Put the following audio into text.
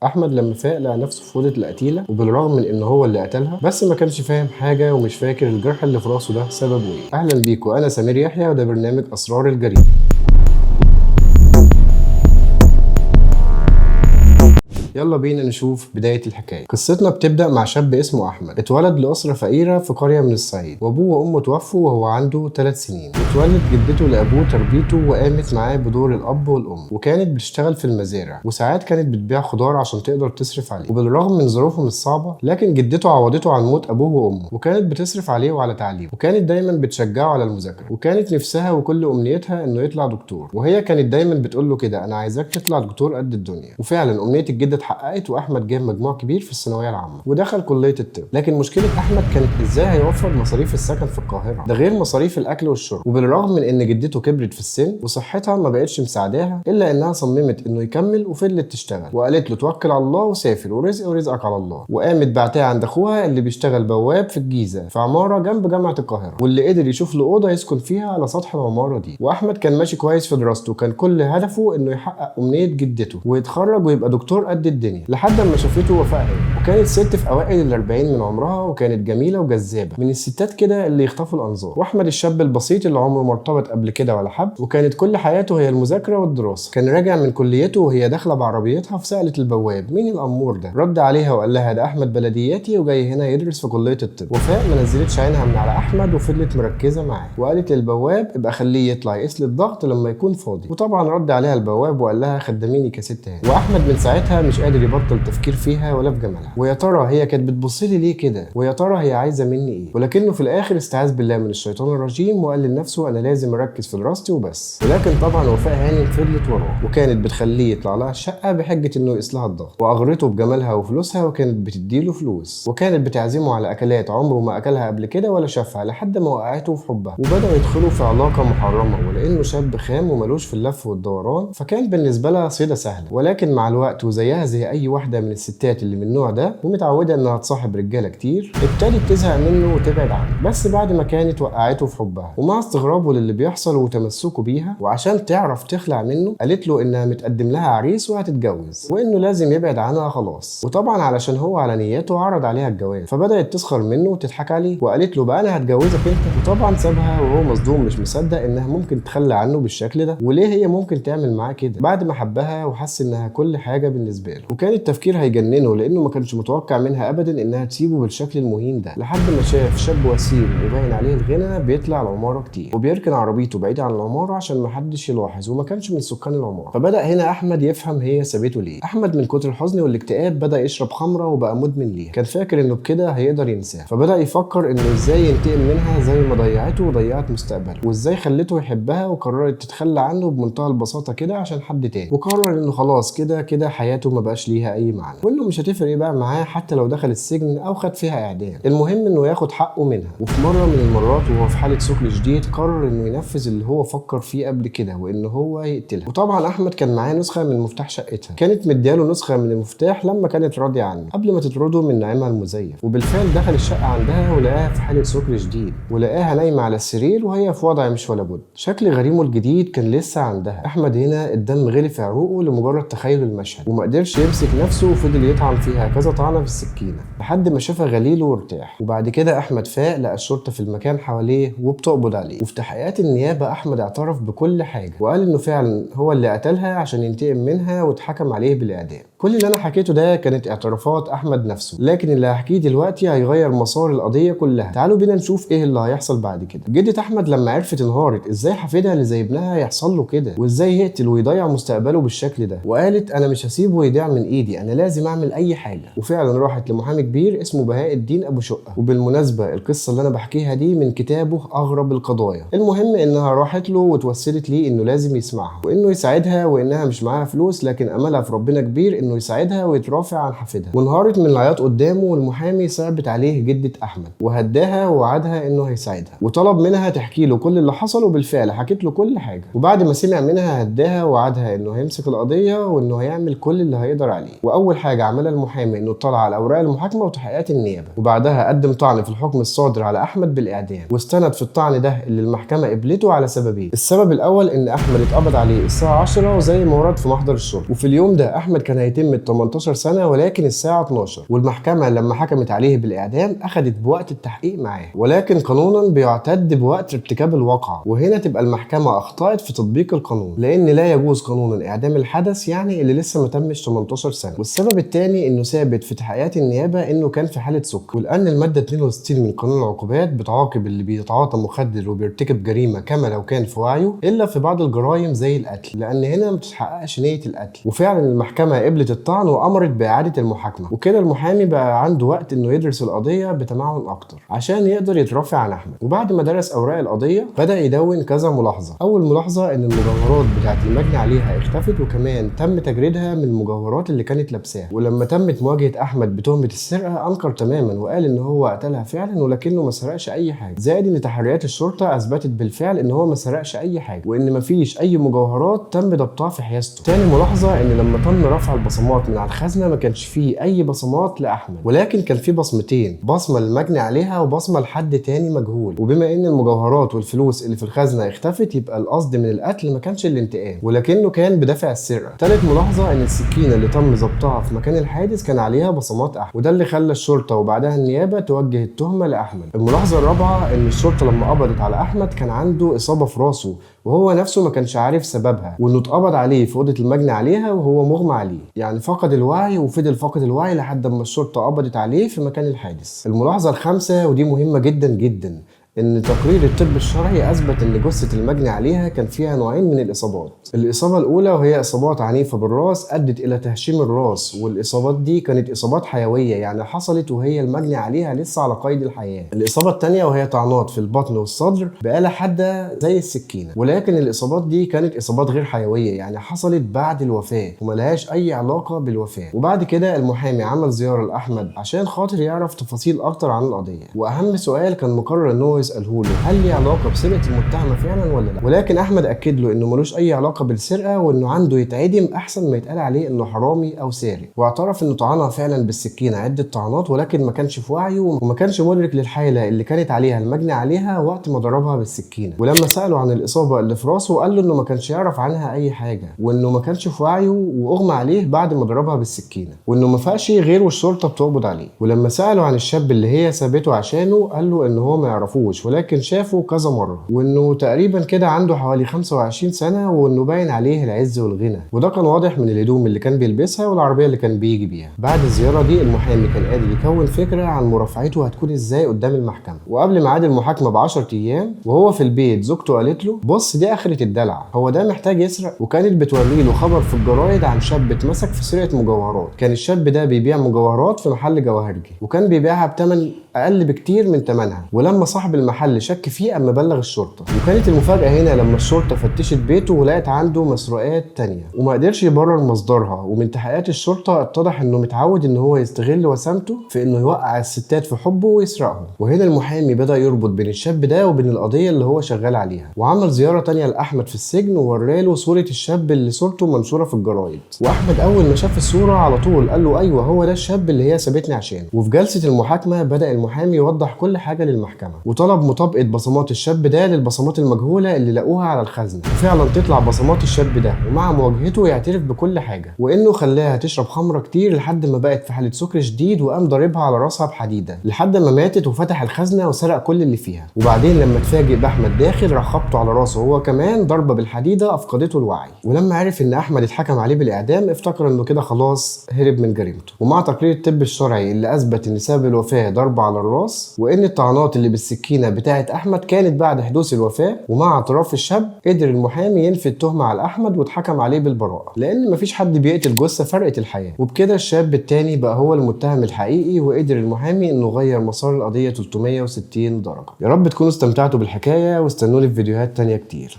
احمد لما فاق لقى نفسه في اوضه القتيله، وبالرغم من ان هو اللي قتلها بس ما كانش فاهم حاجه ومش فاكر الجرح اللي في راسه ده سببه ايه. اهلا بيكم، انا سمير يحيى وده برنامج اسرار الجريمه. يلا بينا نشوف بداية الحكاية. قصتنا بتبدأ مع شاب اسمه أحمد، اتولد لأسرة فقيرة في قرية من الصعيد، وأبوه وأمه توفوا وهو عنده 3 سنين، واتولد جدته لأبوه تربيته وقامت معاه بدور الأب والأم، وكانت بتشتغل في المزارع وساعات كانت بتبيع خضار عشان تقدر تصرف عليه. وبالرغم من ظروفهم الصعبة لكن جدته عوضته عن موت أبوه وأمه، وكانت بتصرف عليه وعلى تعليمه، وكانت دايما بتشجعه على المذاكرة، وكانت نفسها وكل أمنيتها إنه يطلع دكتور، وهي كانت دايما بتقول له كده: أنا عايزاك تطلع دكتور قد الدنيا. وفعلا أمنية الجدة اتحققت، واحمد جاب مجموع كبير في الثانويه العامه ودخل كليه الطب. لكن مشكله احمد كانت ازاي هيوفر مصاريف السكن في القاهره، ده غير مصاريف الاكل والشرب. وبالرغم من ان جدته كبرت في السن وصحتها ما بقتش مساعداها، الا انها صممت انه يكمل وفضلت تشتغل، وقالت له: توكل على الله وسافر، ورزق ورزقك على الله. وقامت بعتها عند اخوها اللي بيشتغل بواب في الجيزه في عماره جنب جامعه القاهره، واللي قدر يشوف له اوضه يسكن فيها على سطح العماره دي. واحمد كان ماشي كويس في دراسته، وكان كل هدفه انه يحقق امنيه جدته ويتخرج ويبقى دكتور قد الدنيا، لحد ما شافته وفاء. وكانت ست في اوائل ال40 من عمرها، وكانت جميله وجذابه، من الستات كده اللي يخطفوا الانظار. واحمد الشاب البسيط اللي عمره ما ارتبط قبل كده ولا حب، وكانت كل حياته هي المذاكره والدراسه. كان راجع من كليته وهي داخله بعربيتها فسالت البواب: مين الامور ده؟ رد عليها وقال لها: ده احمد بلدياتي وجاي هنا يدرس في كليه الطب. وفاء ما نزلتش عينها من على احمد وفضلت مركزه معاه، وقالت للبواب: ابقى خليه يطلع يقيس لي الضغط لما يكون فاضي. وطبعا رد عليها البواب وقال لها: خدميني كست هاني. واحمد من ساعتها مش قادر يبطل تفكير فيها ولا في جمالها، ويا ترى هي كانت بتبص لي ليه كده، ويا ترى هي عايزه مني ايه. ولكنه في الاخر استعاذ بالله من الشيطان الرجيم وقال لنفسه: انا لازم اركز في دراستي وبس. ولكن طبعا وفاء هانم فضلت وراه، وكانت بتخليه يطلع لها الشقه بحجه انه يقيس لها الضغط، واغرته بجمالها وفلوسها، وكانت بتديله فلوس، وكانت بتعزمه على اكلات عمره ما اكلها قبل كده ولا شافها، لحد ما وقعته في حبها وبداوا يدخلوا في علاقه محرمه. ولانه شاب خام وملوش في اللف والدوران، فكان بالنسبه لها صيده سهله. ولكن مع الوقت وزيها زي اي واحده من الستات اللي من النوع ده ومتعوده انها تصاحب رجاله كتير، ابتدت تزهق منه وتبعد عنه. بس بعد ما كانت وقعته في حبها، ومع استغرابه للي بيحصل وتمسكه بيها، وعشان تعرف تخلع منه قالت له انها متقدم لها عريس وهتتجوز، وانه لازم يبعد عنها خلاص. وطبعا علشان هو على نيته عرض عليها الجواز، فبدات تسخر منه وتضحك عليه، وقالت له: بقى انا هتجوزك انت. وطبعا سابها وهو مصدوم مش مصدق انها ممكن تخلى عنه بالشكل ده، وليه هي ممكن تعمل معاه كده بعد ما حبها وحس انها كل حاجه بالنسبه له. وكان التفكير هيجننه لانه ما كانش متوقع منها ابدا انها تسيبه بالشكل المهين ده، لحد ما شاف شاب وسيم وباين عليه الغنى بيطلع العماره كتير، وبيركن عربيته بعيد عن العماره عشان ما حدش يلاحظ، وما كانش من سكان العماره. فبدا هنا احمد يفهم هي سابته ليه. احمد من كتر الحزن والاكتئاب بدا يشرب خمره وبقى مدمن ليها، كان فاكر انه بكده هيقدر ينساها، فبدا يفكر انه ازاي ينتقم منها زي ما ضيعته وضيعت مستقبله، وازاي خلته يحبها وقررت تتخلى عنه بمنتهى البساطه كده عشان حد تاني، وقرر انه خلاص كده كده حياته ما بقاش ليها اي معنى، وانه مش هتفرق بقى معاه حتى لو دخل السجن او خد فيها اعدام، المهم انه ياخد حقه منها. وفي مره من المرات وهو في حاله سكر شديد قرر انه ينفذ اللي هو فكر فيه قبل كده، وان هو يقتلها. وطبعا احمد كان معاه نسخه من مفتاح شقتها، كانت مدياله نسخه من المفتاح لما كانت راضيه عنه قبل ما تطرده من نعيمها المزيف. وبالفعل دخل الشقه عندها ولقاها في حاله سكر شديد، ولقاها نايمه على السرير وهي في وضع مش ولا بد. شكل غريمه الجديد كان لسه عندها. احمد هنا الدم غلي في عروقه لمجرد تخيل المشهد، وما قدرش يمسك نفسه وفضل يطعن فيها كذا طعنه بالسكينه لحد ما شافها غليله وارتاح. وبعد كده احمد فاق لقى الشرطه في المكان حواليه وبتقبض عليه. وفي تحقيقات النيابه احمد اعترف بكل حاجه، وقال انه فعلا هو اللي قتلها عشان ينتقم منها، واتحكم عليه بالاعدام. كل اللي انا حكيته ده كانت اعترافات احمد نفسه، لكن اللي هحكيه دلوقتي هيغير مسار القضيه كلها. تعالوا بينا نشوف ايه اللي هيحصل بعد كده. جدة احمد لما عرفت انهارت ازاي حفيدها اللي زي ابنها يحصل له كده، وازاي يقتل ويضيع مستقبله بالشكل ده، وقالت: انا مش هسيبه يضيع من ايدي، انا لازم اعمل اي حاجه. وفعلا راحت لمحامي كبير اسمه بهاء الدين ابو شقه. وبالمناسبه القصه اللي انا بحكيها دي من كتابه اغرب القضايا. المهم انها راحت له وتوسلت ليه انه لازم يسمعها وانه يساعدها، وانها مش معاها فلوس لكن املها في ربنا كبير انه يساعدها ويترافع عن حفيدها. وانهارت من العياط قدامه، والمحامي صعبت عليه جده احمد وهداها ووعدها انه هيساعدها، وطلب منها تحكي له كل اللي حصل، وبالفعل حكت له كل حاجه. وبعد ما سمع منها هداها ووعدها انه هيمسك القضيه وانه هيعمل كل اللي هيقدر عليه. واول حاجه عملها المحامي انه اطلع على اوراق المحاكمه وتحقيقات النيابه، وبعدها قدم طعن في الحكم الصادر على احمد بالاعدام، واستند في الطعن ده اللي المحكمه قبلته على سببين. السبب الاول ان احمد اتقبض عليه الساعه 10 زي ما ورد في محضر الشرطه، وفي اليوم ده احمد كان هيتم 18 سنه ولكن الساعه 12، والمحكمه لما حكمت عليه بالاعدام اخذت بوقت التحقيق معاه، ولكن قانونا بيعتد بوقت ارتكاب الواقعه. وهنا تبقى المحكمه اخطات في تطبيق القانون، لان لا يجوز قانونا اعدام الحدث يعني اللي لسه ما تمش 18 سنه. والسبب الثاني انه ثابت في تحقيقات النيابه انه كان في حاله سكر، ولان الماده 62 من قانون العقوبات بتعاقب اللي بيتعاطى مخدر وبيرتكب جريمه كما لو كان في وعيه، الا في بعض الجرائم زي القتل، لان هنا ما بتتحققش نيه القتل. وفعلا المحكمه قبلت الطعن وامرت باعاده المحاكمه، وكده المحامي بقى عنده وقت انه يدرس القضيه بتمعن اكتر عشان يقدر يترافع عن احمد. وبعد ما درس اوراق القضيه بدا يدون كذا ملاحظه. اول ملاحظه ان المجوهرات بتاعت المجني عليها اختفت، وكمان تم تجريدها من المجوهرات اللي كانت لابساها. ولما تمت مواجهه احمد بتهمه السرقه انكر تماما وقال ان هو قتلها فعلا ولكنه ما سرقش اي حاجه، زائد ان تحريات الشرطه اثبتت بالفعل ان هو ما سرقش اي حاجه، وان ما فيش اي مجوهرات تم ضبطها في حيازته. تاني ملاحظه ان لما تم رفع البصمات من على الخزنه ما كانش فيه اي بصمات لاحمد، ولكن كان فيه بصمتين، بصمه للمجني عليها وبصمه لحد تاني مجهول. وبما ان المجوهرات والفلوس اللي في الخزنه اختفت يبقى القصد من القتل ما كانش الانتقام، ولكنه كان بدافع السرقه. تالت ملاحظه ان السكينه اللي تم ضبطها في مكان الحادث كان عليها بصمات احمد، وده اللي خلى الشرطه وبعدها النيابه توجه التهمه لاحمد. الملاحظه الرابعه ان الشرطه لما قبضت على احمد كان عنده اصابه في راسه وهو نفسه ما كانش عارف سببها، وانه اتقبض عليه في اوضه المجني عليها وهو مغمى عليه، يعني فقد الوعي وفضل فاقد الوعي لحد ما الشرطه قبضت عليه في مكان الحادث. الملاحظه الخامسه ودي مهمه جدا جدا، ان تقرير الطب الشرعي اثبت ان جثه المجني عليها كان فيها نوعين من الاصابات. الاصابه الاولى وهي اصابات عنيفه بالراس ادت الى تهشيم الراس، والاصابات دي كانت اصابات حيويه يعني حصلت وهي المجني عليها لسه على قيد الحياه. الاصابه الثانيه وهي طعنات في البطن والصدر بآلة حاده زي السكينه، ولكن الاصابات دي كانت اصابات غير حيويه يعني حصلت بعد الوفاه وملهاش اي علاقه بالوفاه. وبعد كده المحامي عمل زياره لاحمد عشان خاطر يعرف تفاصيل اكتر عن القضيه، واهم سؤال كان مقرر ان هو يساله له هل ليه علاقه بسرقه المتهمه فعلا ولا لا، ولكن احمد اكد له انه ملوش اي علاقه بالسرقه وانه عنده يتعدم احسن ما يتقال عليه انه حرامي او سارق. واعترف انه طعنها فعلا بالسكينه عده طعنات ولكن ما كانش في وعيه وما كانش مدرك للحاله اللي كانت عليها المجني عليها وقت ما ضربها بالسكينه. ولما ساله عن الاصابه اللي في راسه قال له انه ما كانش يعرف عنها اي حاجه، وانه ما كانش في وعيه واغمى عليه بعد ما ضربها بالسكينه، وانه ما فاقش غير والشرطه بتقبض عليه. ولما ساله عن الشاب اللي هي سابته عشانه قال له ان هو ما يعرفوش ولكن شافه كذا مره، وانه تقريبا كده عنده حوالي 25 سنه، وانه باين عليه العز والغنى، وده كان واضح من الهدوم اللي كان بيلبسها والعربيه اللي كان بيجي بيها. بعد الزياره دي المحامي كان قادر يكون فكره عن مرافعته هتكون ازاي قدام المحكمه. وقبل ميعاد المحاكمه ب 10 ايام وهو في البيت زوجته قالت له بص دي اخره الدلع، هو ده محتاج يسرق؟ وكانت بتوري له خبر في الجرايد عن شاب اتمسك في سرقه مجوهرات. كان الشاب ده بيبيع مجوهرات في محل جواهرجي وكان بيبيعها بثمن اقل بكتير من ثمنها، ولما صاحب المحل شك فيه اما بلغ الشرطه. وكانت المفاجاه هنا لما الشرطه فتشت بيته ولقت عنده مسروقات تانية وما قدرش يبرر مصدرها. ومن تحقيقات الشرطه اتضح انه متعود ان هو يستغل وسامته في انه يوقع الستات في حبه ويسرقهم. وهنا المحامي بدا يربط بين الشاب ده وبين القضيه اللي هو شغال عليها، وعمل زياره تانية لاحمد في السجن ووراله صوره الشاب اللي صورته منشوره في الجرايد. واحمد اول ما شاف الصوره على طول قال له ايوه هو ده الشاب اللي هي سابتني عشانه. وفي جلسه المحاكمه بدا المحامي يوضح كل حاجه للمحكمه، وطلب مطابقه بصمات الشاب ده للبصمات المجهوله اللي لقوها على الخزنه، وفعلا تطلع بصمات الشاب ده، ومع مواجهته يعترف بكل حاجه، وانه خلاها تشرب خمره كتير لحد ما بقت في حاله سكر شديد وقام ضاربها على راسها بحديده لحد ما ماتت، وفتح الخزنه وسرق كل اللي فيها. وبعدين لما اتفاجئ باحمد داخل راح خبطه على راسه هو كمان ضربه بالحديده افقدته الوعي. ولما عرف ان احمد اتحكم عليه بالاعدام افتكر انه كده خلاص هرب من جريمته. ومع تقرير الطب الشرعي اللي اثبت ان سبب الوفاه ضربه على الراس، وان الطعنات اللي بالسكينه بتاعه احمد كانت بعد حدوث الوفاه، ومع اعتراف الشاب قدر المحامي ينفي التهمه على احمد واتحكم عليه بالبراءه، لان مفيش حد بيقتل جثه فرقت الحياه. وبكده الشاب التاني بقى هو المتهم الحقيقي، وقدر المحامي انه غير مسار القضيه 360 درجه. يا رب تكونوا استمتعتوا بالحكايه واستنوني في فيديوهات تانيه كتير.